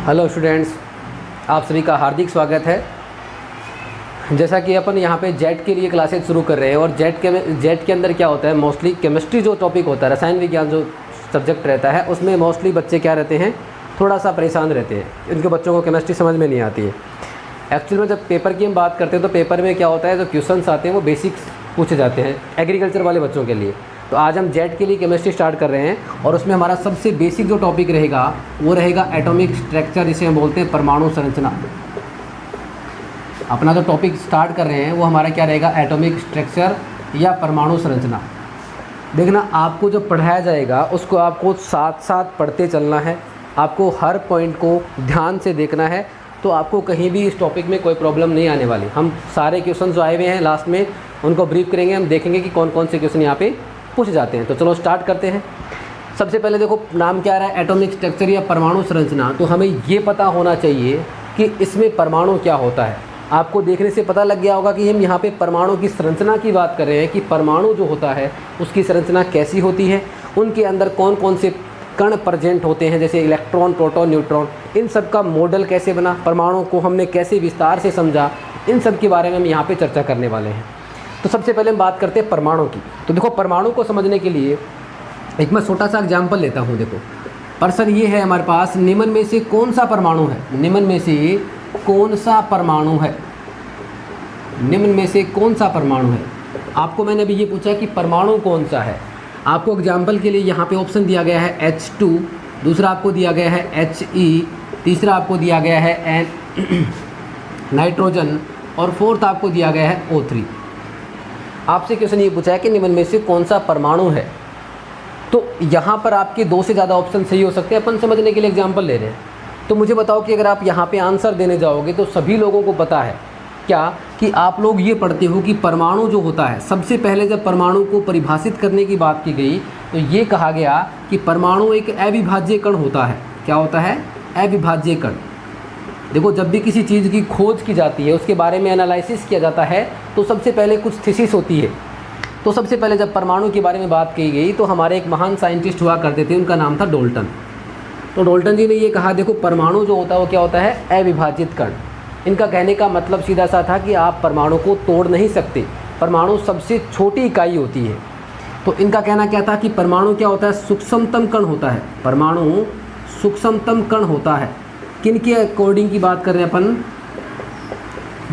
Hello students, आप सभी का हार्दिक स्वागत है। जैसा कि अपन यहाँ पे जेट के लिए क्लासेस शुरू कर रहे हैं और जेट के अंदर क्या होता है, मोस्टली केमिस्ट्री जो टॉपिक होता है, रसायन विज्ञान जो सब्जेक्ट रहता है, उसमें मोस्टली बच्चे क्या रहते हैं, थोड़ा सा परेशान रहते हैं। इनके बच्चों को केमिस्ट्री समझ में नहीं आती है। एक्चुअल में जब पेपर की हम बात करते हैं तो पेपर में क्या होता है, जो क्वेश्चंस आते हैं वो बेसिक्स पूछे जाते हैं एग्रीकल्चर वाले बच्चों के लिए। तो आज हम जेट के लिए केमिस्ट्री स्टार्ट कर रहे हैं और उसमें हमारा सबसे बेसिक जो टॉपिक रहेगा वो रहेगा एटॉमिक स्ट्रक्चर, जिसे हम बोलते हैं परमाणु संरचना। अपना जो टॉपिक स्टार्ट कर रहे हैं वो हमारा क्या रहेगा, एटॉमिक स्ट्रक्चर या परमाणु संरचना। देखना, आपको जो पढ़ाया जाएगा उसको आपको साथ साथ पढ़ते चलना है, आपको हर पॉइंट को ध्यान से देखना है, तो आपको कहीं भी इस टॉपिक में कोई प्रॉब्लम नहीं आने वाली। हम सारे क्वेश्चन जो आए हुए हैं लास्ट में उनको ब्रीफ करेंगे, हम देखेंगे कि कौन कौन से क्वेश्चन यहाँ पे पूछ जाते हैं। तो चलो स्टार्ट करते हैं। सबसे पहले देखो, नाम क्या आ रहा है, एटॉमिक स्ट्रक्चर या परमाणु संरचना। तो हमें ये पता होना चाहिए कि इसमें परमाणु क्या होता है। आपको देखने से पता लग गया होगा कि हम यहाँ पे परमाणु की संरचना की बात कर रहे हैं कि परमाणु जो होता है उसकी संरचना कैसी होती है, उनके अंदर कौन कौन से कण प्रेजेंट होते हैं, जैसे इलेक्ट्रॉन, प्रोटॉन, न्यूट्रॉन, इन सब का मॉडल कैसे बना, परमाणु को हमने कैसे विस्तार से समझा, इन सब के बारे में हम यहाँ पे चर्चा करने वाले हैं। तो सबसे पहले हम बात करते हैं परमाणु की। तो देखो, परमाणु को समझने के लिए एक मैं छोटा सा एग्जाम्पल लेता हूँ। देखो, प्रश्न ये है हमारे पास, निम्न में से कौन सा परमाणु है, निम्न में से कौन सा परमाणु है, निम्न में से कौन सा परमाणु है। आपको मैंने अभी ये पूछा कि परमाणु कौन सा है। आपको एग्जाम्पल के लिए यहाँ पे ऑप्शन दिया गया है H2, दूसरा आपको दिया गया है He, तीसरा आपको दिया गया है नाइट्रोजन और फोर्थ आपको दिया गया है O3। आपसे क्वेश्चन ये पूछा है कि निम्न में से कौन सा परमाणु है। तो यहाँ पर आपके दो से ज़्यादा ऑप्शन सही हो सकते हैं, अपन समझने के लिए एग्जाम्पल ले रहे हैं। तो मुझे बताओ कि अगर आप यहाँ पे आंसर देने जाओगे तो सभी लोगों को पता है क्या कि आप लोग ये पढ़ते हो कि परमाणु जो होता है, सबसे पहले जब परमाणु को परिभाषित करने की बात की गई तो ये कहा गया कि परमाणु एक अविभाज्य कण होता है। क्या होता है? अविभाज्य कण। देखो, जब भी किसी चीज़ की खोज की जाती है, उसके बारे में एनालिसिस किया जाता है, तो सबसे पहले कुछ थीसिस होती है। तो सबसे पहले जब परमाणु के बारे में बात की गई तो हमारे एक महान साइंटिस्ट हुआ करते थे, उनका नाम था डाल्टन। तो डाल्टन जी ने ये कहा, देखो परमाणु जो होता है वो क्या होता है, अविभाजित कण। इनका कहने का मतलब सीधा सा था कि आप परमाणु को तोड़ नहीं सकते, परमाणु सबसे छोटी इकाई होती है। तो इनका कहना क्या था कि परमाणु क्या होता है, सूक्ष्मतम कण होता है, परमाणु सूक्ष्मतम कण होता है। किन के अकॉर्डिंग की बात कर रहे हैं अपन,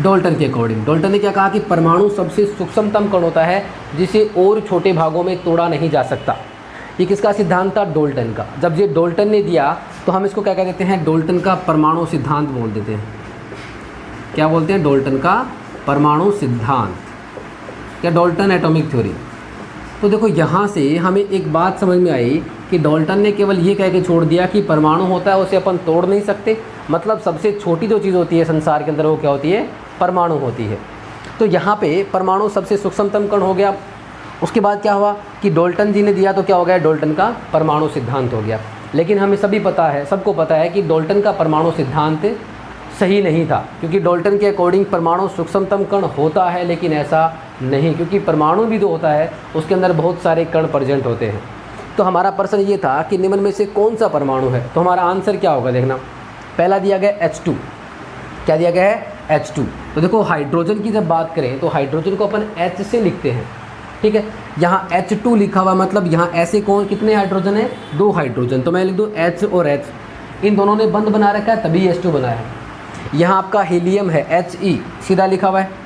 डाल्टन के अकॉर्डिंग। डाल्टन ने क्या कहा कि परमाणु सबसे सूक्ष्मतम कण होता है जिसे और छोटे भागों में तोड़ा नहीं जा सकता। ये किसका सिद्धांत था? डाल्टन का। जब ये डाल्टन ने दिया तो हम इसको क्या कह देते हैं, डाल्टन का परमाणु सिद्धांत बोल देते हैं। क्या बोलते हैं? डाल्टन का परमाणु सिद्धांत या डाल्टन एटॉमिक थ्योरी। तो देखो, यहाँ से हमें एक बात समझ में आई कि डाल्टन ने केवल ये कह के छोड़ दिया कि परमाणु होता है उसे अपन तोड़ नहीं सकते, मतलब सबसे छोटी जो चीज़ होती है संसार के अंदर वो क्या होती है, परमाणु होती है। तो यहाँ पे परमाणु सबसे सूक्ष्मतम कण हो गया। उसके बाद क्या हुआ कि डाल्टन जी ने दिया तो क्या हो गया, डाल्टन का परमाणु सिद्धांत हो गया। लेकिन हमें सभी पता है, सबको पता है कि डाल्टन का परमाणु सिद्धांत सही नहीं था, क्योंकि डाल्टन के अकॉर्डिंग परमाणु सूक्ष्मतम कण होता है, लेकिन ऐसा नहीं, क्योंकि परमाणु भी जो होता है उसके अंदर बहुत सारे कण प्रेजेंट होते हैं। तो हमारा प्रश्न ये था कि निम्न में से कौन सा परमाणु है। तो हमारा आंसर क्या होगा, देखना, पहला दिया गया H2। क्या दिया गया है? H2। तो देखो, हाइड्रोजन की जब बात करें तो हाइड्रोजन को अपन H से लिखते हैं, ठीक है। यहाँ H2 लिखा हुआ, मतलब यहाँ ऐसे कौन कितने हाइड्रोजन है, 2 हाइड्रोजन। तो मैं लिख दूँ H और H, इन दोनों ने बंद बना रखा है तभी H2 बना है। यहाँ आपका हीलियम है He, सीधा लिखा हुआ है।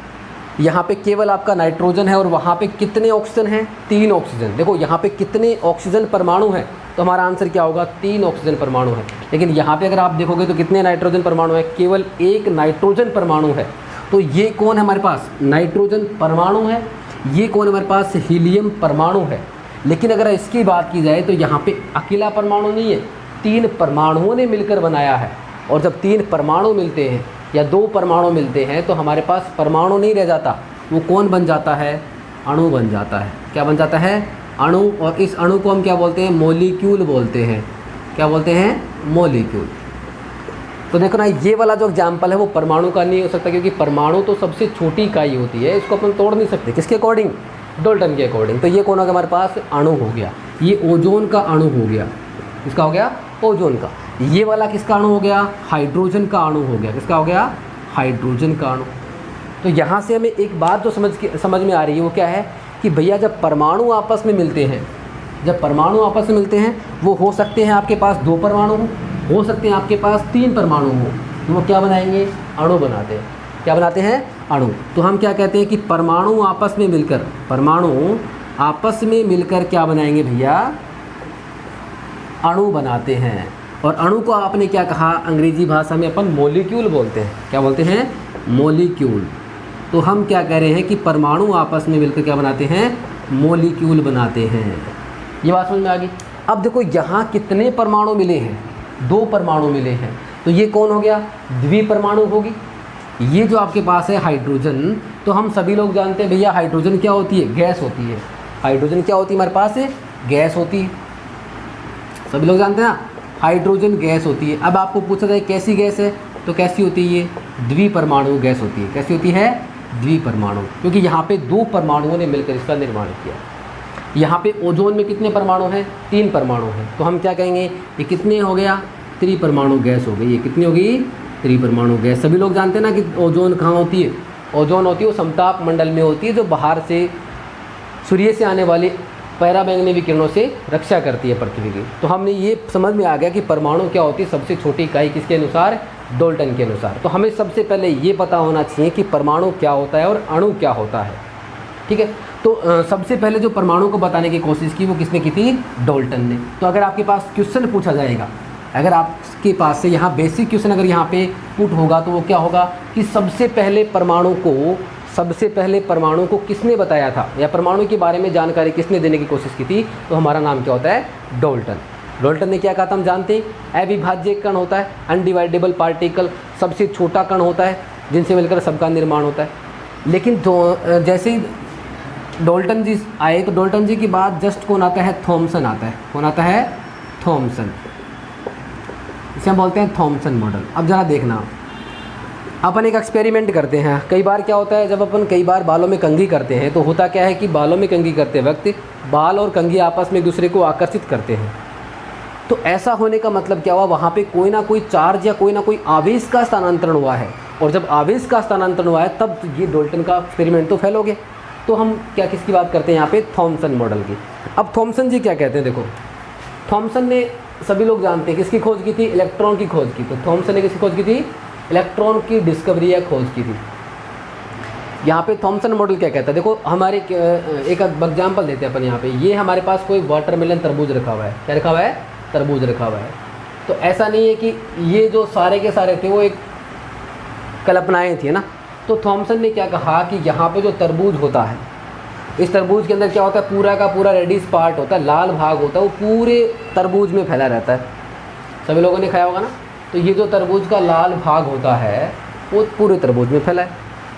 यहाँ पे केवल आपका नाइट्रोजन है और वहाँ पे कितने ऑक्सीजन हैं, 3 ऑक्सीजन। देखो यहाँ पे कितने ऑक्सीजन परमाणु हैं, तो हमारा आंसर क्या होगा, 3 ऑक्सीजन परमाणु है। लेकिन यहाँ पे अगर आप देखोगे तो कितने नाइट्रोजन परमाणु है, केवल 1 नाइट्रोजन परमाणु है। तो ये कौन है हमारे पास, नाइट्रोजन परमाणु है। ये कौन हमारे पास, हीलियम परमाणु है। लेकिन अगर इसकी बात की जाए तो यहाँ पे अकेला परमाणु नहीं है, 3 परमाणुओं ने मिलकर बनाया है। और जब 3 परमाणु मिलते हैं या 2 परमाणु मिलते हैं तो हमारे पास परमाणु नहीं रह जाता, वो कौन बन जाता है, अणु बन जाता है। क्या बन जाता है, अणु। और इस अणु को हम क्या बोलते हैं, मॉलिक्यूल बोलते हैं। क्या बोलते हैं, मॉलिक्यूल। तो देखो ना, ये वाला जो एग्जाम्पल है वो परमाणु का नहीं हो सकता, क्योंकि परमाणु तो सबसे छोटी इकाई होती है, इसको अपन तोड़ नहीं सकते। किसके अकॉर्डिंग, डाल्टन के अकॉर्डिंग। तो ये कौन हो गया हमारे पास, अणु हो गया। ये ओजोन का अणु हो गया। इसका हो गया ओजोन का। ये वाला किसका अणु हो गया? हाइड्रोजन का अणु हो गया। किसका हो गया? हाइड्रोजन का अणु। तो यहाँ से हमें एक बात जो समझ में आ रही है वो क्या है कि भैया जब परमाणु आपस में मिलते हैं, जब परमाणु आपस में मिलते हैं वो हो सकते हैं आपके पास 2 परमाणु हो सकते हैं आपके पास 3 परमाणु हो, तो वो क्या बनाएंगे? अणु बनाते हैं। क्या बनाते हैं? अणु। तो हम क्या कहते हैं कि परमाणु आपस में मिलकर, परमाणु आपस में मिलकर क्या बनाएंगे भैया? अणु बनाते हैं। और अणु को आपने क्या कहा? अंग्रेजी भाषा में अपन मॉलिक्यूल बोलते हैं। क्या बोलते हैं? मॉलिक्यूल। तो हम क्या कह रहे हैं कि परमाणु आपस में मिलकर क्या बनाते हैं? मॉलिक्यूल बनाते हैं। ये बात समझ में आ गई? अब देखो यहाँ कितने परमाणु मिले हैं? 2 परमाणु मिले हैं। तो ये कौन हो गया? द्विपरमाणु होगी। ये जो आपके पास है हाइड्रोजन, तो हम सभी लोग जानते हैं भैया हाइड्रोजन क्या होती है? गैस होती है। हाइड्रोजन क्या होती है हमारे पास? गैस होती है। सभी लोग जानते हैं ना, हाइड्रोजन गैस होती है। अब आपको पूछा जाए कैसी गैस है, तो कैसी होती है? ये द्विपरमाणु गैस होती है। कैसी होती है? द्विपरमाणु, क्योंकि यहाँ पे 2 परमाणुओं ने मिलकर इसका निर्माण किया। यहाँ पे ओजोन में कितने परमाणु हैं? 3 परमाणु हैं। तो हम क्या कहेंगे? ये कितने हो गया? त्रिपरमाणु गैस हो गई। ये कितनी होगी? त्रिपरमाणु गैस। सभी लोग जानते हैं ना कि ओजोन कहाँ होती है? ओजोन होती है वो समताप मंडल में होती है, जो बाहर से सूर्य से आने वाली पराबैंगनी विकिरणों से रक्षा करती है पृथ्वी की। तो हमने ये समझ में आ गया कि परमाणु क्या होती है? सबसे छोटी इकाई किसके अनुसार? डाल्टन के अनुसार। तो हमें सबसे पहले ये पता होना चाहिए कि परमाणु क्या होता है और अणु क्या होता है। ठीक है, तो सबसे पहले जो परमाणु को बताने की कोशिश की वो किसने की थी? डाल्टन ने। तो अगर आपके पास क्वेश्चन पूछा जाएगा, अगर आपके पास से यहाँ बेसिक क्वेश्चन अगर यहाँ पे पुट होगा, तो वो क्या होगा कि सबसे पहले परमाणु को किसने बताया था, या परमाणु के बारे में जानकारी किसने देने की कोशिश की थी? तो हमारा नाम क्या होता है? डाल्टन। डाल्टन ने क्या कहा था हम जानते हैं? अविभाज्य कण होता है, अनडिवाइडेबल पार्टिकल, सबसे छोटा कण होता है जिनसे मिलकर सबका निर्माण होता है। लेकिन जैसे ही डाल्टन जी आए, तो डाल्टन जी के बाद जस्ट कौन आता है? थॉमसन आता है। कौन आता है? थॉमसन। इसे हम बोलते हैं थॉमसन मॉडल। अब ज़रा देखना, अपन एक एक्सपेरिमेंट करते हैं। कई बार क्या होता है, जब अपन कई बार बालों में कंघी करते हैं, तो होता क्या है कि बालों में कंघी करते वक्त बाल और कंघी आपस में एक दूसरे को आकर्षित करते हैं। तो ऐसा होने का मतलब क्या हुआ? वहाँ पे कोई ना कोई चार्ज या कोई ना कोई आवेश का स्थानांतरण हुआ है, और जब आवेश का स्थानांतरण हुआ है तब ये डाल्टन का एक्सपेरिमेंट तो फेल हो गया। तो हम किसकी बात करते हैं यहाँ पे? थॉमसन मॉडल की। अब थॉमसन जी क्या कहते हैं? देखो, थॉमसन ने, सभी लोग जानते हैं किसकी खोज की थी? इलेक्ट्रॉन की खोज की। तो थॉमसन ने किसकी खोज की थी? इलेक्ट्रॉन की डिस्कवरी या खोज की थी। यहाँ पे थॉमसन मॉडल क्या कहता है? देखो, हमारे एक एग्जाम्पल देते हैं अपन यहाँ पे। ये हमारे पास कोई वाटरमेलन तरबूज रखा हुआ है। क्या रखा हुआ है? तरबूज रखा हुआ है। तो ऐसा नहीं है कि ये जो सारे के सारे थे वो एक कल्पनाएँ थी ना। तो थॉमसन ने क्या कहा कि यहाँ पे जो तरबूज होता है, इस तरबूज के अंदर क्या होता है? पूरा का पूरा रेडिश पार्ट होता है, लाल भाग होता है, वो पूरे तरबूज में फैला रहता है। सभी लोगों ने खाया होगा ना। तो ये जो तरबूज का लाल भाग होता है वो पूरे तरबूज में फैला है।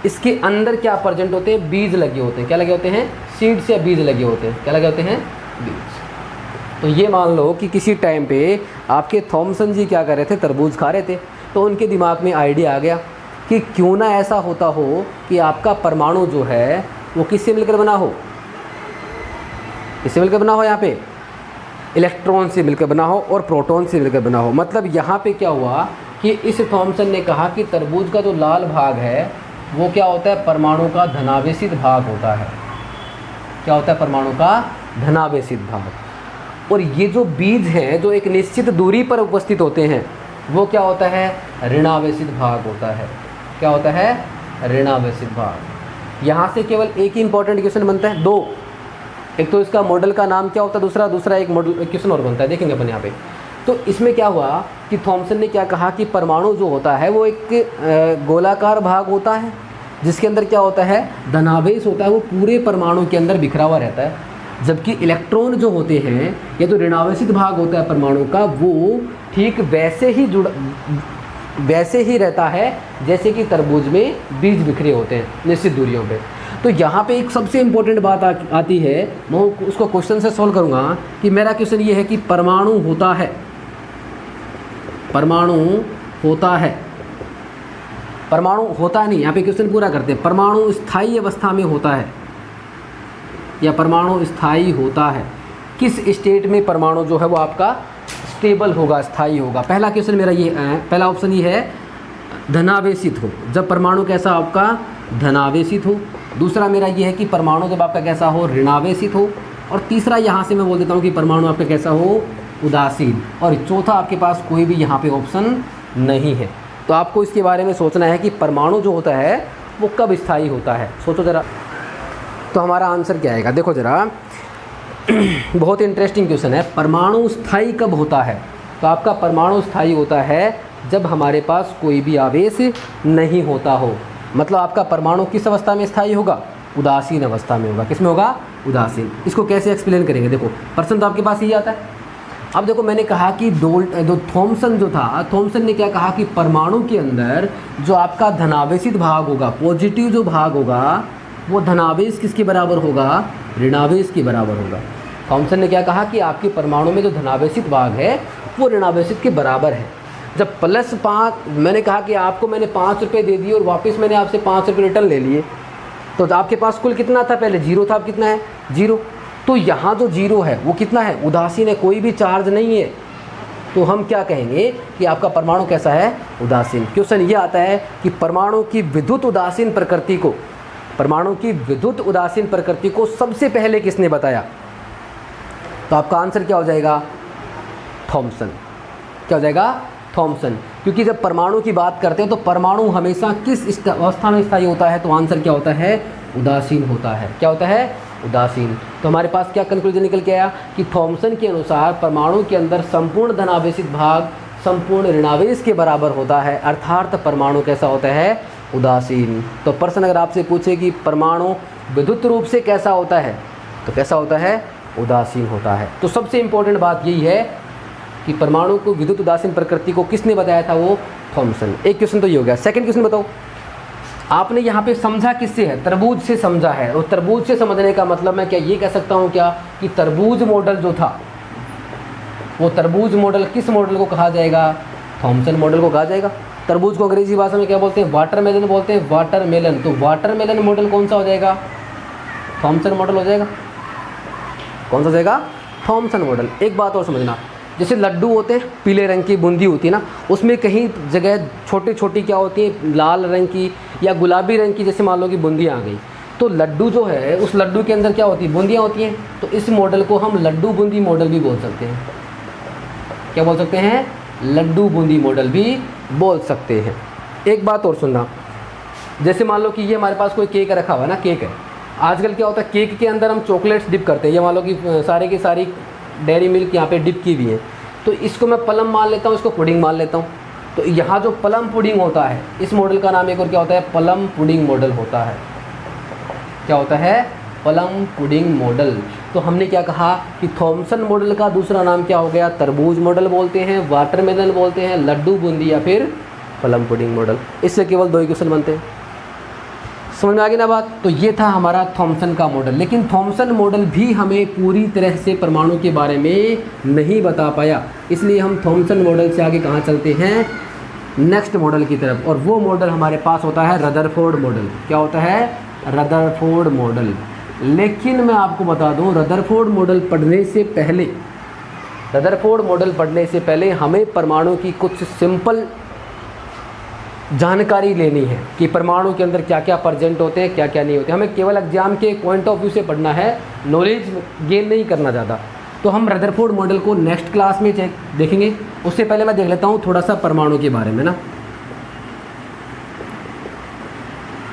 इसके अंदर क्या प्रेजेंट होते हैं? बीज लगे होते हैं। क्या लगे होते हैं? सीड्स या बीज लगे होते हैं। क्या लगे होते हैं? बीज। तो ये मान लो कि किसी टाइम पे आपके थॉमसन जी क्या कर रहे थे? तरबूज खा रहे थे। तो उनके दिमाग में आइडिया आ गया कि क्यों ना ऐसा होता हो कि आपका परमाणु जो है वो किससे मिलकर बना हो? किससे मिलकर बना हो? यहाँ पे इलेक्ट्रॉन से मिलकर बना हो और प्रोटॉन से मिलकर बना हो। मतलब यहाँ पे क्या हुआ कि इस थॉमसन ने कहा कि तरबूज का जो लाल भाग है वो क्या होता है? परमाणु का धनावेशित भाग होता है। क्या होता है? परमाणु का धनावेशित भाग। और ये जो बीज हैं जो एक निश्चित दूरी पर उपस्थित होते हैं वो क्या होता है? ऋणावेशित भाग होता है। क्या होता है? ऋणावेशित भाग। यहाँ से केवल एक ही इंपॉर्टेंट क्वेश्चन बनता है, 2। एक तो इसका मॉडल का नाम क्या होता है, दूसरा एक मॉडल क्वेश्चन और बनता है, देखेंगे अपन यहाँ पे। तो इसमें क्या हुआ कि थॉमसन ने क्या कहा कि परमाणु जो होता है वो एक गोलाकार भाग होता है जिसके अंदर क्या होता है? धनावेश होता है, वो पूरे परमाणु के अंदर बिखरा हुआ रहता है। जबकि इलेक्ट्रॉन जो होते हैं या जो ऋणावेशित भाग होता है परमाणु का, वो ठीक वैसे ही रहता है जैसे कि तरबूज में बीज बिखरे होते हैं निश्चित दूरियों पे। तो यहाँ पे एक सबसे इम्पोर्टेंट बात आती है, मैं उसको क्वेश्चन से सॉल्व करूँगा कि मेरा क्वेश्चन ये है कि परमाणु होता है, परमाणु होता नहीं। यहाँ पे क्वेश्चन पूरा करते हैं। परमाणु स्थायी अवस्था में होता है या परमाणु स्थायी होता है? किस स्टेट में परमाणु जो है वो आपका स्टेबल होगा, स्थायी होगा। पहला क्वेश्चन मेरा ये पहला ऑप्शन ये है धनावेशित हो, जब परमाणु कैसा आपका धनावेशित हो। दूसरा मेरा ये है कि परमाणु जब आपका कैसा हो ऋणावेशित हो। और तीसरा यहाँ से मैं बोल देता हूँ कि परमाणु आपका कैसा हो उदासीन। और चौथा आपके पास कोई भी यहाँ पे ऑप्शन नहीं है। तो आपको इसके बारे में सोचना है कि परमाणु जो होता है वो कब स्थायी होता है। सोचो ज़रा, तो हमारा आंसर क्या आएगा। देखो ज़रा बहुत इंटरेस्टिंग क्वेश्चन है, परमाणु स्थायी कब होता है। तो आपका परमाणु स्थायी होता है जब हमारे पास कोई भी आवेश नहीं होता हो। मतलब आपका परमाणु किस अवस्था में स्थायी होगा, उदासीन अवस्था में होगा। किस में होगा, उदासीन। इसको कैसे एक्सप्लेन करेंगे, देखो प्रश्न तो आपके पास यही आता है। अब देखो मैंने कहा कि थॉमसन जो था, थॉमसन ने क्या कहा कि परमाणु के अंदर जो आपका धनावेशित भाग होगा, पॉजिटिव जो भाग होगा, वो धनावेश किसके बराबर होगा, ऋणावेश के बराबर होगा। थॉमसन ने क्या कहा कि आपके परमाणु में जो धनावेशित भाग है वो ऋणावेशित के बराबर है। जब +5 मैंने कहा कि आपको मैंने 5 रुपये दे दिए और वापस मैंने आपसे 5 रुपये रिटर्न ले लिए, तो आपके पास कुल कितना था, पहले 0 था, अब कितना है 0। तो यहाँ जो 0 है वो कितना है, उदासीन है, कोई भी चार्ज नहीं है। तो हम क्या कहेंगे कि आपका परमाणु कैसा है, उदासीन। क्वेश्चन ये आता है कि परमाणु की विद्युत उदासीन प्रकृति को, परमाणु की विद्युत उदासीन प्रकृति को सबसे पहले किसने बताया। तो आपका आंसर क्या हो जाएगा, थॉमसन। क्या हो जाएगा, थॉमसन। क्योंकि जब परमाणु की बात करते हैं तो परमाणु हमेशा किस अवस्था में स्थायी होता है, तो आंसर क्या होता है, उदासीन होता है। क्या होता है, उदासीन। तो हमारे पास क्या कंक्लूजन निकल के आया कि थॉमसन के अनुसार परमाणु के अंदर संपूर्ण धनावेशित भाग संपूर्ण ऋणावेश के बराबर होता है, अर्थात परमाणु कैसा होता है, उदासीन। तो प्रश्न अगर आपसे पूछे कि परमाणु विद्युत रूप से कैसा होता है, तो कैसा होता है, उदासीन होता है। तो सबसे इम्पोर्टेंट बात यही है कि परमाणु को विद्युत उदासीन प्रकृति को किसने बताया था, वो थॉमसन। एक क्वेश्चन तो ये हो गया। सेकंड क्वेश्चन बताओ, आपने यहाँ पे समझा किससे है, तरबूज से समझा है। और तरबूज से समझने का मतलब मैं क्या ये कह सकता हूँ क्या कि तरबूज मॉडल जो था, वो तरबूज मॉडल किस मॉडल को कहा जाएगा, थॉमसन मॉडल को कहा जाएगा। तरबूज को अंग्रेजी भाषा में क्या बोलते हैं, वाटरमेलन बोलते हैं, वाटरमेलन। तो वाटरमेलन मॉडल कौन सा हो जाएगा, थॉमसन मॉडल हो जाएगा। कौन सा हो जाएगा, थॉमसन मॉडल। एक बात और समझना, जैसे लड्डू होते हैं, पीले रंग की बूंदी होती है ना, उसमें कहीं जगह छोटी छोटी क्या होती है, लाल रंग की या गुलाबी रंग की, जैसे मान लो कि बूंदियाँ आ गई, तो लड्डू जो है उस लड्डू के अंदर क्या होती है, बूंदियाँ होती हैं। तो इस मॉडल को हम लड्डू बूंदी मॉडल भी बोल सकते हैं। क्या बोल सकते हैं, लड्डू बूंदी मॉडल भी बोल सकते हैं। एक बात और सुनना, जैसे मान लो कि ये हमारे पास कोई केक रखा हुआ है ना, केक है। आजकल क्या होता है, केक के अंदर हम चॉकलेट्स डिप करते हैं। ये मान लो कि सारे की सारी डेयरी मिल्क यहाँ पे डिप की हुई है, तो इसको मैं प्लम मान लेता हूँ, इसको पुडिंग मान लेता हूँ। तो यहाँ जो प्लम पुडिंग होता है, इस मॉडल का नाम एक और क्या होता है, प्लम पुडिंग मॉडल होता है। क्या होता है, प्लम पुडिंग मॉडल। तो हमने क्या कहा कि थॉमसन मॉडल का दूसरा नाम क्या हो गया, तरबूज मॉडल बोलते हैं, वाटरमेलन बोलते हैं, लड्डू बूंदी या फिर प्लम पुडिंग मॉडल। इससे केवल 2 ही क्वेश्चन बनते हैं। समझ में आ गई ना बात। तो ये था हमारा थॉमसन का मॉडल। लेकिन थॉमसन मॉडल भी हमें पूरी तरह से परमाणु के बारे में नहीं बता पाया, इसलिए हम थॉमसन मॉडल से आगे कहाँ चलते हैं, नेक्स्ट मॉडल की तरफ। और वो मॉडल हमारे पास होता है रदरफोर्ड मॉडल। क्या होता है, रदरफोर्ड मॉडल। लेकिन मैं आपको बता दूं, रदरफोर्ड मॉडल पढ़ने से पहले हमें परमाणु की कुछ सिंपल जानकारी लेनी है कि परमाणु के अंदर क्या क्या प्रेजेंट होते हैं, क्या क्या नहीं होते। हमें केवल एग्जाम के पॉइंट ऑफ व्यू से पढ़ना है, नॉलेज गेन नहीं करना ज़्यादा। तो हम रदरफोर्ड मॉडल को नेक्स्ट क्लास में देखेंगे। उससे पहले मैं देख लेता हूँ थोड़ा सा परमाणु के बारे में ना,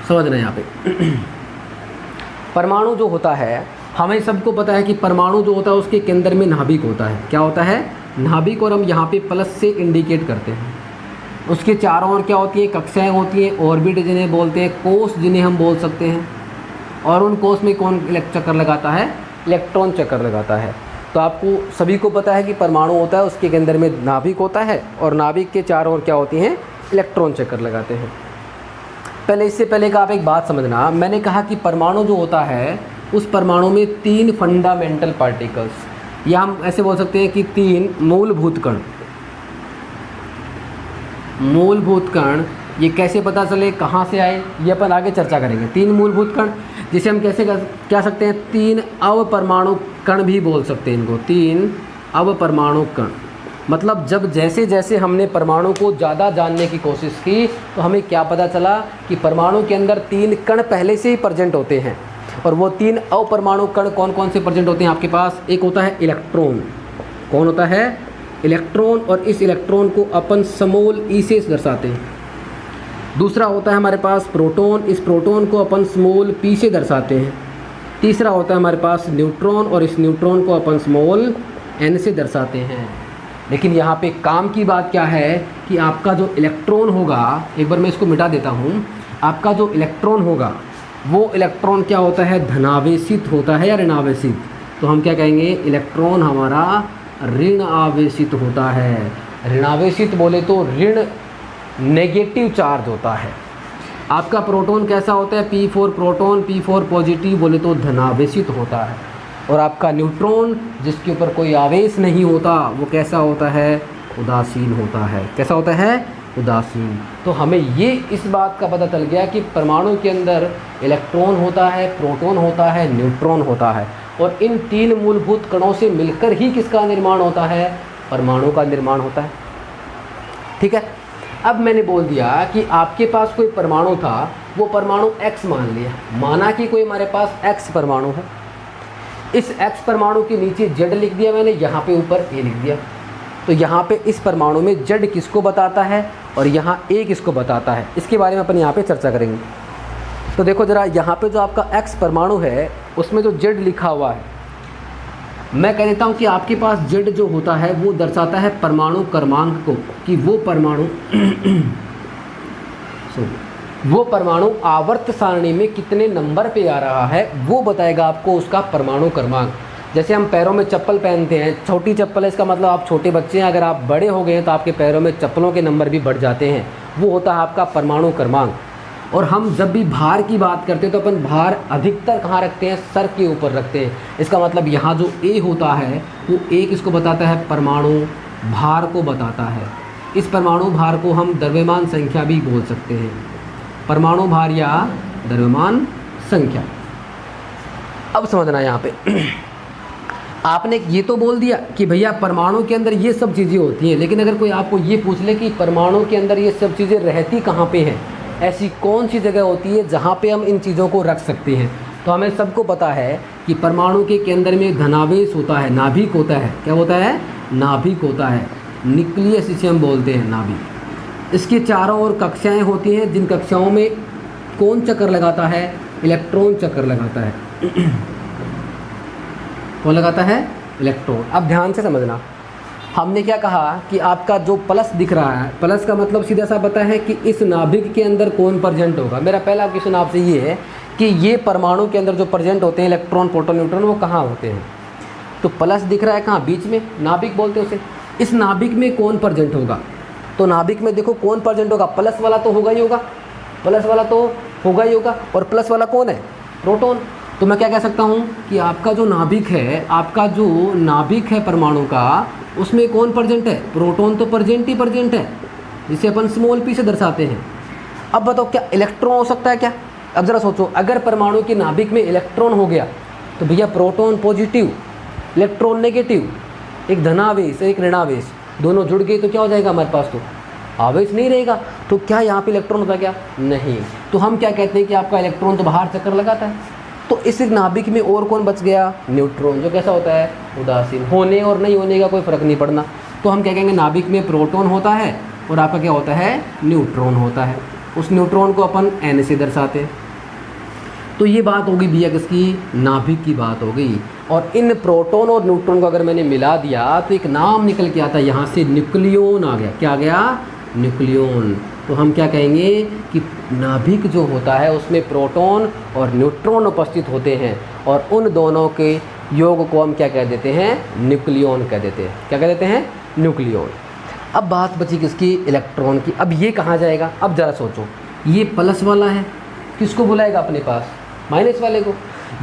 समझना यहाँ पे। परमाणु जो होता है, हमें सबको पता है कि परमाणु जो होता है उसके केंद्र में नाभिक होता है। क्या होता है, नाभिक। और हम यहाँ पे प्लस से इंडिकेट करते हैं। उसके चारों ओर क्या होती है, कक्षाएं होती हैं, ऑर्बिट जिन्हें बोलते हैं, कोष जिन्हें हम बोल सकते हैं। और उन कोष में कौन चक्कर लगाता है, इलेक्ट्रॉन चक्कर लगाता है। तो आपको सभी को पता है कि परमाणु होता है, उसके केंद्र में नाभिक होता है और नाभिक के चारों ओर क्या होती हैं, इलेक्ट्रॉन चक्कर लगाते हैं। पहले इससे पहले का आप एक बात समझना, मैंने कहा कि परमाणु जो होता है उस परमाणु में 3 फंडामेंटल पार्टिकल्स, या हम ऐसे बोल सकते हैं कि 3 मूलभूत कण। मूलभूत कण ये कैसे पता चले, कहाँ से आए, ये अपन आगे चर्चा करेंगे। 3 मूलभूत कण, जिसे हम कैसे क्या सकते हैं, 3 अवपरमाणु कण भी बोल सकते हैं इनको। 3 अवपरमाणु कण, मतलब जब जैसे जैसे हमने परमाणु को ज़्यादा जानने की कोशिश की तो हमें क्या पता चला कि परमाणु के अंदर 3 कण पहले से ही प्रेजेंट होते हैं। और वो 3 अपरमाणु कण कौन कौन से प्रेजेंट होते हैं आपके पास? एक होता है इलेक्ट्रॉन। कौन होता है? इलेक्ट्रॉन। और इस इलेक्ट्रॉन को अपन स्मॉल ई से दर्शाते हैं। दूसरा होता है हमारे पास प्रोटॉन। इस प्रोटॉन को अपन स्मॉल पी से दर्शाते हैं। तीसरा होता है हमारे पास न्यूट्रॉन, और इस न्यूट्रॉन को अपन स्मॉल एन से दर्शाते हैं। लेकिन यहाँ पे काम की बात क्या है कि आपका जो इलेक्ट्रॉन होगा, एक बार मैं इसको मिटा देता हूँ, आपका जो इलेक्ट्रॉन होगा वो इलेक्ट्रॉन क्या होता है? धनावेशित होता है या ऋणावेशित? तो हम क्या कहेंगे? इलेक्ट्रॉन हमारा ऋण आवेशित होता है। ऋणावेशित बोले तो ऋण नेगेटिव चार्ज होता है। आपका प्रोटॉन कैसा होता है? P4 प्रोटॉन, P4 पॉजिटिव बोले तो धनावेशित होता है। और आपका न्यूट्रॉन जिसके ऊपर कोई आवेश नहीं होता वो कैसा होता है? उदासीन होता है। कैसा होता है? उदासीन। तो हमें ये इस बात का पता चल गया कि परमाणु के अंदर इलेक्ट्रॉन होता है, प्रोटॉन होता है, न्यूट्रॉन होता है, और इन 3 मूलभूत कणों से मिलकर ही किसका निर्माण होता है? परमाणु का निर्माण होता है। ठीक है। अब मैंने बोल दिया कि आपके पास कोई परमाणु था, वो परमाणु X मान लिया, माना कि कोई हमारे पास X परमाणु है। इस X परमाणु के नीचे Z लिख दिया मैंने, यहाँ पे ऊपर A लिख दिया। तो यहाँ पे इस परमाणु में Z किसको बताता है और यहाँ A किसको बताता है, इसके बारे में अपन यहाँ पे चर्चा करेंगे। तो देखो ज़रा, यहाँ पे जो आपका X परमाणु है उसमें जो Z लिखा हुआ है, मैं कह देता हूँ कि आपके पास Z जो होता है वो दर्शाता है परमाणु क्रमांक को, कि वो परमाणु आवर्त सारणी में कितने नंबर पे आ रहा है, वो बताएगा आपको उसका परमाणु क्रमांक। जैसे हम पैरों में चप्पल पहनते हैं, छोटी चप्पल है, इसका मतलब आप छोटे बच्चे हैं, अगर आप बड़े हो गए हैं तो आपके पैरों में चप्पलों के नंबर भी बढ़ जाते हैं, वो होता है आपका परमाणु क्रमांक। और हम जब भी भार की बात करते हैं तो अपन भार अधिकतर कहाँ रखते हैं? सर के ऊपर रखते हैं। इसका मतलब यहाँ जो A होता है वो A किसको बताता है? परमाणु भार को बताता है। इस परमाणु भार को हम द्रव्यमान संख्या भी बोल सकते हैं, परमाणु भार या द्रव्यमान संख्या। अब समझना यहाँ पे आपने ये तो बोल दिया कि भैया परमाणु के अंदर ये सब चीज़ें होती हैं, लेकिन अगर कोई आपको ये पूछ ले कि परमाणु के अंदर ये सब चीज़ें रहती कहाँ पे हैं, ऐसी कौन सी जगह होती है जहाँ पे हम इन चीज़ों को रख सकते हैं, तो हमें सबको पता है कि परमाणु के केंद्र में धनावेश होता है, नाभिक होता है। क्या होता है? नाभिक होता है, न्यूक्लियस इसे हम बोलते हैं, नाभिक। इसके चारों ओर कक्षाएं होती हैं, जिन कक्षाओं में कौन चक्कर लगाता है? इलेक्ट्रॉन चक्कर लगाता है। कौन लगाता है? इलेक्ट्रॉन। अब ध्यान से समझना, हमने क्या कहा कि आपका जो प्लस दिख रहा है, प्लस का मतलब सीधा सा पता है कि इस नाभिक के अंदर कौन प्रेजेंट होगा। मेरा पहला क्वेश्चन आपसे ये है कि ये परमाणु के अंदर जो प्रेजेंट होते हैं इलेक्ट्रॉन, प्रोटॉन, न्यूट्रॉन, वो कहाँ होते हैं? तो प्लस दिख रहा है कहाँ? बीच में, नाभिक बोलते हैं उसे। इस नाभिक में कौन प्रेजेंट होगा? तो नाभिक में देखो कौन प्रेजेंट होगा? प्लस वाला तो होगा ही होगा, प्लस वाला तो होगा ही होगा। और प्लस वाला कौन है? प्रोटॉन। तो मैं क्या कह सकता हूँ कि आपका जो नाभिक है, आपका जो नाभिक है परमाणु का, उसमें कौन प्रेजेंट है? प्रोटॉन तो प्रेजेंट ही प्रेजेंट है, जिसे अपन स्मॉल p से दर्शाते हैं। अब बताओ क्या इलेक्ट्रॉन हो सकता है क्या? अब ज़रा सोचो, अगर परमाणु के नाभिक में इलेक्ट्रॉन हो गया तो भैया प्रोटॉन पॉजिटिव, इलेक्ट्रॉन नेगेटिव, एक धनावेश एक ऋणावेश, दोनों जुड़ गए तो क्या हो जाएगा हमारे पास? तो आवेश नहीं रहेगा। तो क्या यहाँ पे इलेक्ट्रॉन होता क्या? नहीं। तो हम क्या कहते हैं कि आपका इलेक्ट्रॉन तो बाहर चक्कर लगाता है। तो इस नाभिक में और कौन बच गया? न्यूट्रॉन, जो कैसा होता है? उदासीन। होने और नहीं होने का कोई फ़र्क नहीं पड़ना। तो हम क्या कहेंगे? नाभिक में प्रोटॉन होता है और आपका क्या होता है? न्यूट्रॉन होता है। उस न्यूट्रॉन को अपन N से दर्शाते हैं। तो ये बात होगी भैया किसकी? नाभिक की बात हो गई। और इन प्रोटॉन और न्यूट्रॉन को अगर मैंने मिला दिया तो एक नाम निकल के आता है, यहाँ से न्यूक्लियॉन आ गया। क्या आ गया? न्यूक्लियॉन। तो हम क्या कहेंगे कि नाभिक जो होता है उसमें प्रोटॉन और न्यूट्रॉन उपस्थित होते हैं, और उन दोनों के योग को हम क्या कह देते हैं? न्यूक्लियॉन कह देते हैं। क्या कह देते हैं? न्यूक्लियॉन। अब बात बची किसकी? इलेक्ट्रॉन की। अब ये कहाँ जाएगा? अब ज़रा सोचो, ये प्लस वाला है, किसको बुलाएगा अपने पास? माइनस वाले को।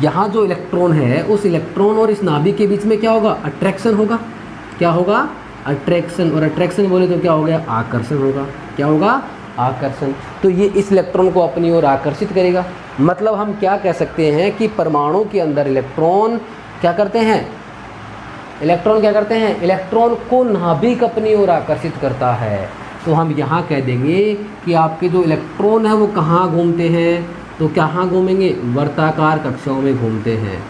यहाँ जो इलेक्ट्रॉन है, उस इलेक्ट्रॉन और इस नाभिक के बीच में क्या होगा? अट्रैक्शन होगा। क्या होगा? अट्रैक्शन। और अट्रैक्शन बोले तो क्या हो गया? आकर्षण होगा। क्या होगा? आकर्षण। तो ये इस इलेक्ट्रॉन को अपनी ओर आकर्षित करेगा। मतलब हम क्या कह सकते हैं कि परमाणु के अंदर इलेक्ट्रॉन क्या करते हैं? इलेक्ट्रॉन क्या करते हैं, इलेक्ट्रॉन को नाभिक अपनी ओर आकर्षित करता है। तो हम यहाँ कह देंगे कि आपके जो इलेक्ट्रॉन है वो कहाँ घूमते हैं, तो कहाँ घूमेंगे, वर्ताकार कक्षाओं में घूमते हैं,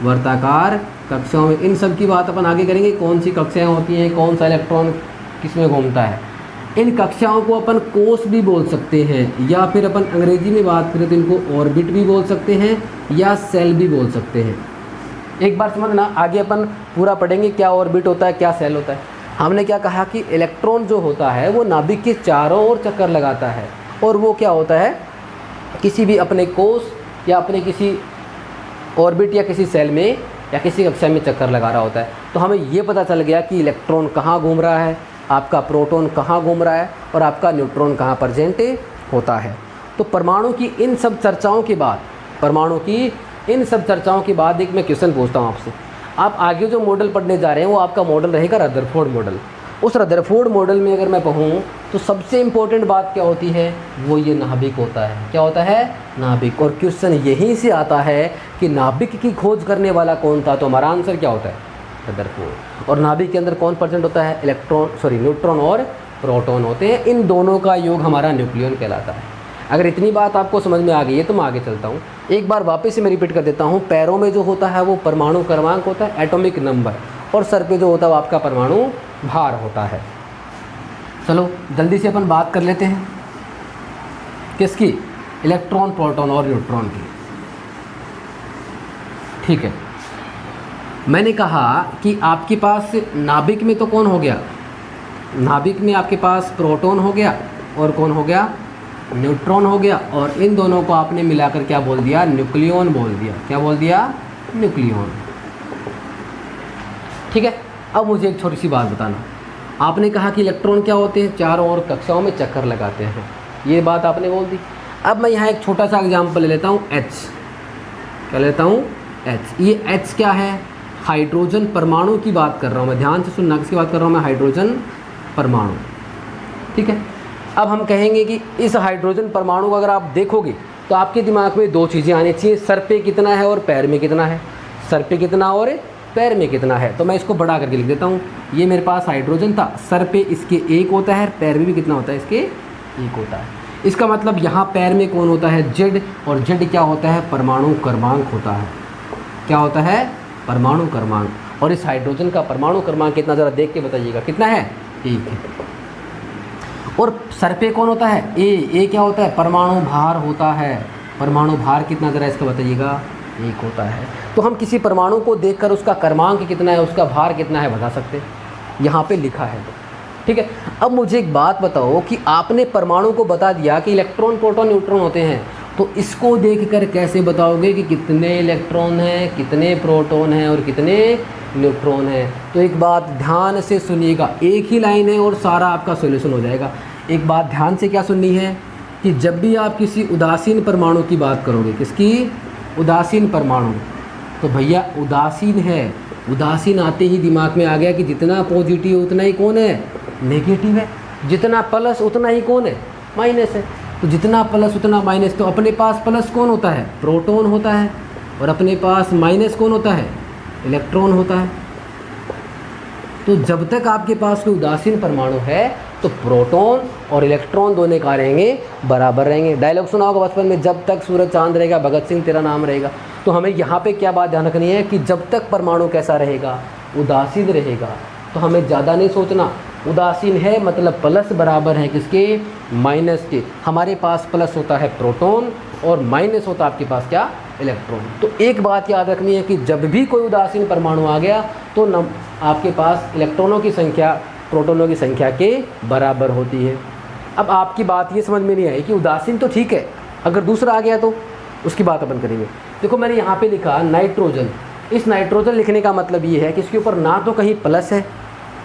वर्ताकार कक्षाओं में। इन सब की बात अपन आगे करेंगे, कौन सी कक्षाएं होती हैं, कौन सा इलेक्ट्रॉन किस में घूमता है। इन कक्षाओं को अपन कोष भी बोल सकते हैं, या फिर अपन अंग्रेजी में बात करें तो इनको ऑर्बिट भी बोल सकते हैं या सेल भी बोल सकते हैं। एक बार समझना, आगे अपन पूरा पढ़ेंगे क्या ऑर्बिट होता है, क्या सेल होता है। हमने क्या कहा कि इलेक्ट्रॉन जो होता है वो नाभिक के चारों ओर चक्कर लगाता है, और वो क्या होता है, किसी भी अपने कोष या अपने किसी ऑर्बिट या किसी सेल में या किसी कक्षा में चक्कर लगा रहा होता है। तो हमें ये पता चल गया कि इलेक्ट्रॉन कहाँ घूम रहा है, आपका प्रोटॉन कहाँ घूम रहा है, और आपका न्यूट्रॉन कहाँ प्रेजेंट होता है। तो परमाणु की इन सब चर्चाओं के बाद, परमाणु की इन सब चर्चाओं के बाद एक मैं क्वेश्चन पूछता हूँ आपसे। आप आगे जो मॉडल पढ़ने जा रहे हैं वो आपका मॉडल रहेगा रदरफोर्ड मॉडल। उस रदरफोर्ड मॉडल में अगर मैं कहूँ तो सबसे इम्पोर्टेंट बात क्या होती है, वो ये नाभिक होता है। क्या होता है, नाभिक। और क्वेश्चन यहीं से आता है कि नाभिक की खोज करने वाला कौन था, तो हमारा आंसर क्या होता है, रदरफोर्ड। और नाभिक के अंदर कौन प्रेजेंट होता है, न्यूट्रॉन और प्रोटॉन होते हैं। इन दोनों का योग हमारा न्यूक्लियन कहलाता है। अगर इतनी बात आपको समझ में आ गई है तो मैं आगे चलता हूँ। एक बार वापस से मैं रिपीट कर देता हूँ। पैरों में जो होता है वो परमाणु क्रमांक होता है, एटॉमिक नंबर, और सर पे जो होता है वो आपका परमाणु भार होता है। चलो जल्दी से अपन बात कर लेते हैं किसकी, इलेक्ट्रॉन, प्रोटॉन और न्यूट्रॉन की। ठीक है, मैंने कहा कि आपके पास नाभिक में तो कौन हो गया, नाभिक में आपके पास प्रोटॉन हो गया और कौन हो गया, न्यूट्रॉन हो गया, और इन दोनों को आपने मिलाकर क्या बोल दिया, न्यूक्लियन बोल दिया। क्या बोल दिया, न्यूक्लियन। ठीक है, अब मुझे एक छोटी सी बात बताना। आपने कहा कि इलेक्ट्रॉन क्या होते हैं, चारों ओर कक्षाओं में चक्कर लगाते हैं, ये बात आपने बोल दी। अब मैं यहाँ एक छोटा सा एग्जाम्पल ले लेता हूँ, H। क्या लेता हूँ, H। ये H क्या है, हाइड्रोजन परमाणु की बात कर रहा हूँ मैं, ध्यान से सुनना, किसकी बात कर रहा हूँ मैं, हाइड्रोजन परमाणु। ठीक है, अब हम कहेंगे कि इस हाइड्रोजन परमाणु को अगर आप देखोगे तो आपके दिमाग में दो चीज़ें आनी चाहिए, सर पे कितना है और पैर में कितना है, सर पे कितना और पैर में कितना है। तो मैं इसको बढ़ा करके लिख देता हूँ। ये मेरे पास हाइड्रोजन था, सर पे इसके एक होता है, पैर में भी कितना होता है, इसके एक होता है। इसका मतलब यहाँ पैर में कौन होता है, जेड, और जेड क्या होता है, परमाणु क्रमांक होता है। क्या होता है, परमाणु क्रमांक। और इस हाइड्रोजन का परमाणु क्रमांक कितना, ज़रा देख के बताइएगा, कितना है, एक है। और सर पे कौन होता है, ए क्या होता है, परमाणु भार होता है। परमाणु भार कितना, ज़रा इसका बताइएगा, एक होता है। तो हम किसी परमाणु को देखकर उसका क्रमांक कितना है, उसका भार कितना है बता सकते हैं, यहाँ पे लिखा है। ठीक है, अब मुझे एक बात बताओ कि आपने परमाणु को बता दिया कि इलेक्ट्रॉन, प्रोटॉन, न्यूट्रॉन होते हैं, तो इसको देखकर कैसे बताओगे कि कितने इलेक्ट्रॉन हैं, कितने प्रोटॉन हैं और कितने न्यूट्रॉन हैं। तो एक बात ध्यान से सुनिएगा, एक ही लाइन है और सारा आपका सॉल्यूशन हो जाएगा। एक बात ध्यान से क्या सुननी है कि जब भी आप किसी उदासीन परमाणु की बात करोगे, किसकी, उदासीन परमाणु, तो भैया उदासीन है, उदासीन आते ही दिमाग में आ गया कि जितना पॉजिटिव उतना ही कौन है, नेगेटिव है, जितना प्लस उतना ही कौन है, माइनस है। तो जितना प्लस उतना माइनस, तो अपने पास प्लस कौन होता है, प्रोटॉन होता है, और अपने पास माइनस कौन होता है, इलेक्ट्रॉन होता है। तो जब तक आपके पास कोई उदासीन परमाणु है तो प्रोटॉन और इलेक्ट्रॉन दोनों का रहेंगे, बराबर रहेंगे। डायलॉग सुना होगा बचपन में, जब तक सूरज चांद रहेगा भगत सिंह तेरा नाम रहेगा। तो हमें यहाँ पे क्या बात ध्यान रखनी है कि जब तक परमाणु कैसा रहेगा, उदासीन रहेगा। तो हमें ज़्यादा नहीं सोचना, उदासीन है मतलब प्लस बराबर है किसके, माइनस के। हमारे पास प्लस होता है प्रोटॉन और माइनस होता है आपके पास क्या, इलेक्ट्रॉन। तो एक बात याद रखनी है कि जब भी कोई उदासीन परमाणु आ गया तो आपके पास इलेक्ट्रॉनों की संख्या प्रोटॉनों की संख्या के बराबर होती है। अब आपकी बात ये समझ में नहीं आई कि उदासीन तो ठीक है, अगर दूसरा आ गया तो उसकी बात अपन करेंगे। देखो मैंने यहाँ पे लिखा नाइट्रोजन। इस नाइट्रोजन लिखने का मतलब ये है कि इसके ऊपर ना तो कहीं प्लस है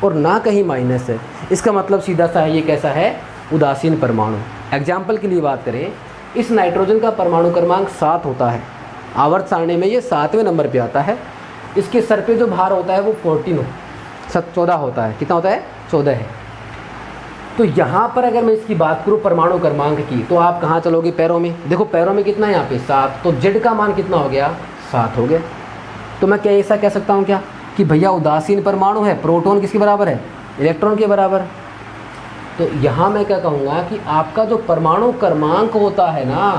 और ना कहीं माइनस है। इसका मतलब सीधा सा है, ये कैसा है, उदासीन परमाणु। एग्जाम्पल के लिए बात करें, इस नाइट्रोजन का परमाणु क्रमांक 7 होता है, आवर्त सारणी में ये 7वें नंबर पे आता है। इसके सर पे जो भार होता है वो 14 होता है। कितना होता है, 14 है। तो यहाँ पर अगर मैं इसकी बात करूँ परमाणु क्रमांक की, तो आप कहाँ चलोगे, पैरों में। देखो पैरों में कितना है यहाँ पे 7, तो जेड का मान कितना हो गया, 7 हो गया। तो मैं क्या ऐसा कह सकता हूँ क्या, कि भैया उदासीन परमाणु है, प्रोटॉन किसके बराबर है, इलेक्ट्रॉन के बराबर। तो यहाँ मैं क्या कहूँगा कि आपका जो परमाणु क्रमांक होता है ना,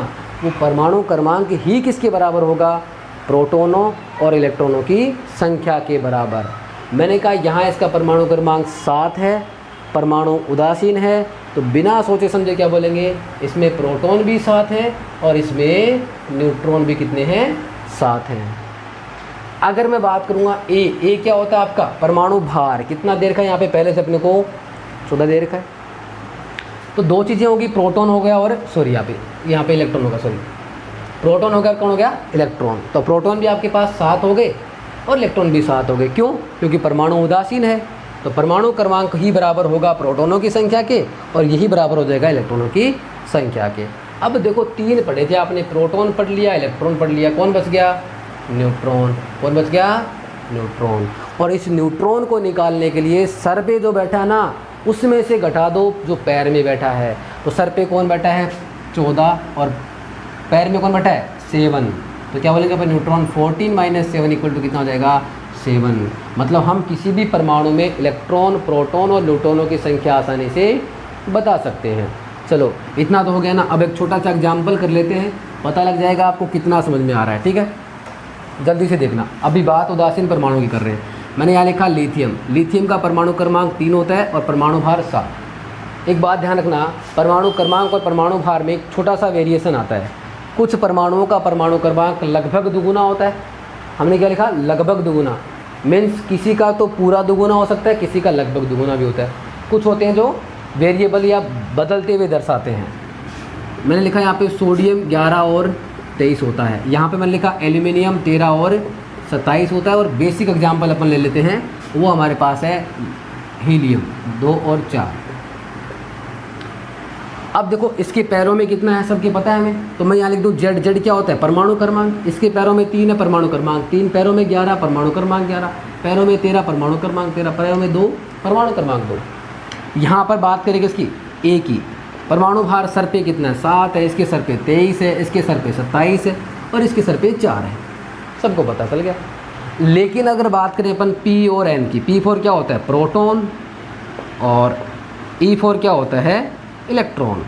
वो परमाणु क्रमांक ही किसके बराबर होगा, प्रोटॉनों और इलेक्ट्रॉनों की संख्या के बराबर। मैंने कहा यहाँ इसका परमाणु क्रमांक 7 है, परमाणु उदासीन है, तो बिना सोचे समझे क्या बोलेंगे, इसमें प्रोटॉन भी 7 है और इसमें न्यूट्रॉन भी कितने हैं, 7 हैं। अगर मैं बात करूँगा ए क्या होता है आपका परमाणु भार, कितना दे रखा है यहाँ पे, पहले से अपने को 14 दे रखा है। तो दो चीज़ें होगी, प्रोटॉन हो गया और सॉरी यहाँ पे इलेक्ट्रॉन होगा, सॉरी प्रोटॉन हो गया, कौन हो गया, इलेक्ट्रॉन। तो प्रोटॉन भी आपके पास 7 हो गए और इलेक्ट्रॉन भी 7 हो गए। क्यों, क्योंकि परमाणु उदासीन है, तो परमाणु क्रमांक ही बराबर होगा प्रोटॉनों की संख्या के और यही बराबर हो जाएगा इलेक्ट्रॉनों की संख्या के। अब देखो 3 पढ़े थे आपने, प्रोटॉन पढ़ लिया, इलेक्ट्रॉन पढ़ लिया, कौन बच गया, न्यूट्रॉन। कौन बच गया, न्यूट्रॉन। और इस न्यूट्रॉन को निकालने के लिए सर पे जो बैठा है ना, उसमें से घटा दो जो पैर में बैठा है। तो सर पे कौन बैठा है, 14 और पैर में कौन बैठा है, 7। तो क्या बोलेंगे अपन, न्यूट्रॉन 14 - 7 = कितना हो जाएगा, 7। मतलब हम किसी भी परमाणु में इलेक्ट्रॉन, प्रोटॉन और न्यूट्रॉनों की संख्या आसानी से बता सकते हैं। चलो इतना तो हो गया ना। अब एक छोटा सा एग्जाम्पल कर लेते हैं, पता लग जाएगा आपको कितना समझ में आ रहा है। ठीक है, जल्दी से देखना। अभी बात उदासीन परमाणु की कर रहे हैं। मैंने यहाँ लिखा लिथियम। लिथियम का परमाणु क्रमांक 3 होता है और परमाणु भार 7। एक बात ध्यान रखना, परमाणु क्रमांक और परमाणु भार में एक छोटा सा वेरिएशन आता है। कुछ परमाणुओं का परमाणु क्रमांक लगभग दुगुना होता है। हमने क्या लिखा, लगभग दुगुना, मीन्स किसी का तो पूरा दुगुना हो सकता है, किसी का लगभग दुगुना भी होता है। कुछ होते हैं जो वेरिएबल या बदलते हुए दर्शाते हैं। मैंने लिखा यहाँ पे सोडियम 11 और 23 होता है। यहाँ पे मैंने लिखा एल्यूमिनियम 13 और 27 होता है। और बेसिक एग्जाम्पल अपन ले लेते हैं, वो हमारे पास है हीलियम 2 और 4। अब देखो इसके पैरों में कितना है, सबके पता है हमें, तो मैं यहाँ लिख दूँ जेड। जेड क्या होता है, परमाणु क्रमांक। इसके पैरों में 3 है, परमाणु क्रमांक 3, पैरों में 11, परमाणु क्रमांक 11, पैरों में 13, परमाणु क्रमांक 13, पैरों में 2, परमाणु क्रमांक 2। यहाँ पर बात करेंगे इसकी ए की, परमाणु भार सर पे कितना है, 7 है, इसके सर पे 23 है, इसके सर पे 27 है और इसके सर पे 4 है। सबको पता चल गया। लेकिन अगर बात करें अपन पी और एन की, P4 क्या होता है, प्रोटॉन, और E4 क्या होता है, इलेक्ट्रॉन,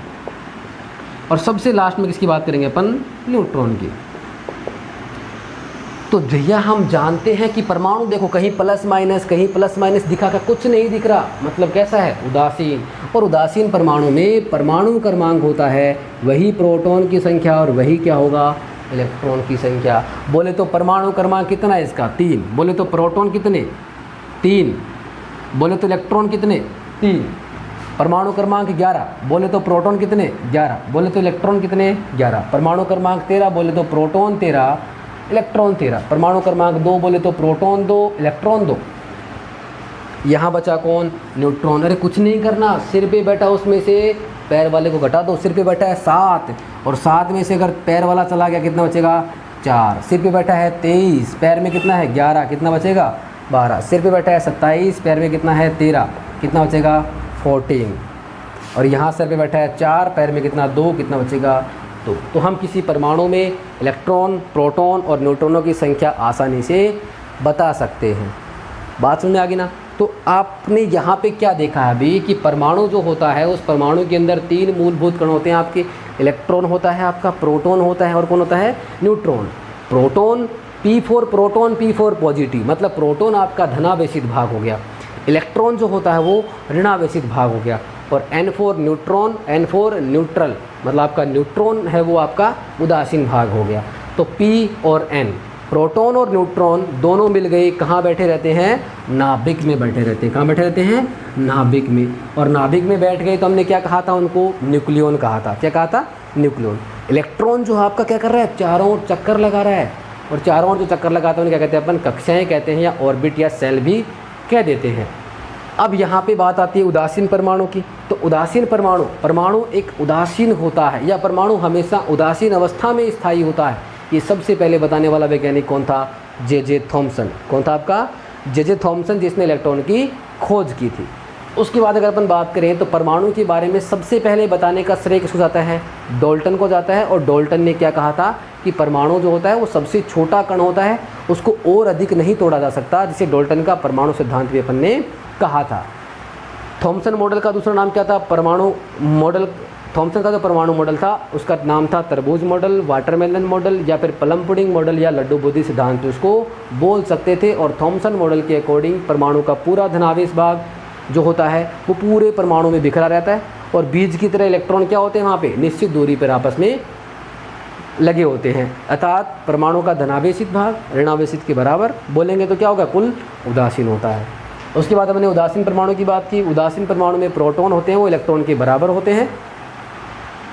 और सबसे लास्ट में किसकी बात करेंगे अपन, न्यूट्रॉन की। तो भैया हम जानते हैं कि परमाणु देखो कहीं प्लस माइनस, कहीं प्लस माइनस दिखा का कुछ नहीं दिख रहा, मतलब कैसा है, उदासीन। और उदासीन परमाणु में परमाणु क्रमांक होता है वही प्रोटॉन की संख्या और वही क्या होगा, इलेक्ट्रॉन की संख्या। बोले तो परमाणु क्रमांक कितना है इसका, 3। बोले तो प्रोटॉन कितने, 3। बोले तो इलेक्ट्रॉन कितने, 3। परमाणु क्रमांक 11, बोले तो प्रोटॉन कितने, 11। बोले तो इलेक्ट्रॉन कितने, 11। परमाणु क्रमांक 13, बोले तो प्रोटॉन 13, इलेक्ट्रॉन 13। परमाणु क्रमांक 2, बोले तो प्रोटॉन 2, इलेक्ट्रॉन 2। यहाँ बचा कौन, न्यूट्रॉन। अरे कुछ नहीं करना, सिर पे बैठा उसमें से पैर वाले को घटा दो। सिर पे बैठा है 7 और 7 में से अगर पैर वाला चला गया कितना बचेगा, 4। सिर पे बैठा है 23, पैर में कितना है 11, कितना बचेगा 12। सिर पे बैठा है 27, पैर में कितना है 13, कितना बचेगा 14। और यहाँ सिर पे बैठा है 4, पैर में कितना 2, कितना बचेगा 2। तो हम किसी परमाणु में इलेक्ट्रॉन, प्रोटॉन और न्यूट्रॉनों की संख्या आसानी से बता सकते हैं। बात समझ में आ गई ना। तो आपने यहाँ पे क्या देखा है अभी कि परमाणु जो होता है उस परमाणु के अंदर 3 मूलभूत कण होते हैं आपके। इलेक्ट्रॉन होता है आपका, प्रोटॉन होता है और कौन होता है, neutron. Proton P4, proton P4 positive, मतलब प्रोटॉन आपका धनावेशित भाग हो गया। इलेक्ट्रॉन जो होता है वो ऋणावेशित भाग हो गया। और N4 न्यूट्रॉन, N4 न्यूट्रल, मतलब आपका न्यूट्रॉन है वो आपका उदासीन भाग हो गया। तो P और N, प्रोटॉन और न्यूट्रॉन दोनों मिल गए, कहाँ बैठे रहते हैं, नाभिक में बैठे रहते हैं। कहाँ बैठे रहते हैं, नाभिक में। और नाभिक में बैठ गए तो हमने क्या कहा था उनको, न्यूक्लियन कहा था। क्या कहा था, न्यूक्लियन। इलेक्ट्रॉन जो आपका क्या कर रहा है, चारों ओर चक्कर लगा रहा है। और चारों ओर जो चक्कर लगाता है उन्हें क्या कहते हैं अपन, कक्षाएँ कहते हैं, या ऑर्बिट या सेल भी कह देते हैं। अब यहाँ पे बात आती है उदासीन परमाणु की। तो उदासीन परमाणु एक उदासीन होता है, या परमाणु हमेशा उदासीन अवस्था में स्थायी होता है। ये सबसे पहले बताने वाला वैज्ञानिक कौन था, जे.जे. थॉमसन। कौन था आपका, जे.जे. थॉमसन, जिसने इलेक्ट्रॉन की खोज की थी। उसके बाद अगर अपन बात करें तो परमाणु के बारे में सबसे पहले बताने का श्रेय किसको जाता है? डाल्टन को जाता है। और डाल्टन ने क्या कहा था कि परमाणु जो होता है वो सबसे छोटा कण होता है, उसको और अधिक नहीं तोड़ा जा सकता, जिसे डाल्टन का परमाणु सिद्धांत भी अपन ने कहा था। थॉमसन मॉडल का दूसरा नाम क्या था? परमाणु मॉडल। थॉमसन का जो परमाणु मॉडल था उसका नाम था तरबूज मॉडल, वाटरमेलन मॉडल, या फिर प्लम पुडिंग मॉडल, या लड्डू बुद्धि सिद्धांत उसको बोल सकते थे। और थॉमसन मॉडल के अकॉर्डिंग परमाणु का पूरा धनावेश भाग जो होता है वो पूरे परमाणु में बिखरा रहता है, और बीज की तरह इलेक्ट्रॉन क्या होते हैं वहाँ पे निश्चित दूरी पर आपस में लगे होते हैं। अर्थात परमाणु का धनावेशित भाग ऋणावेशित के बराबर बोलेंगे तो क्या होगा? कुल उदासीन होता है। उसके बाद हमने उदासीन परमाणु की बात की। उदासीन परमाणु में प्रोटॉन होते हैं वो इलेक्ट्रॉन के बराबर होते हैं,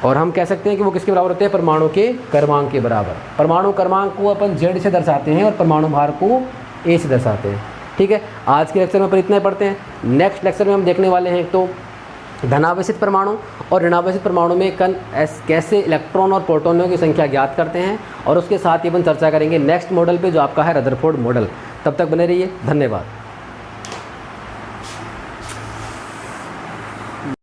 और हम कह सकते हैं कि वो किसके बराबर होते हैं? परमाणु के क्रमांक के बराबर। परमाणु क्रमांक को अपन Z से दर्शाते हैं और परमाणु भार को A से दर्शाते हैं। ठीक है, आज के लेक्चर में अपन इतना ही पढ़ते हैं। नेक्स्ट लेक्चर में हम देखने वाले हैं तो धनावेशित परमाणु और ऋणावेशित परमाणु में कण कैसे इलेक्ट्रॉन और प्रोटॉनों की संख्या ज्ञात करते हैं, और उसके साथ ही अपन चर्चा करेंगे नेक्स्ट मॉडल पे जो आपका है रदरफोर्ड मॉडल। तब तक बने रहिए, धन्यवाद।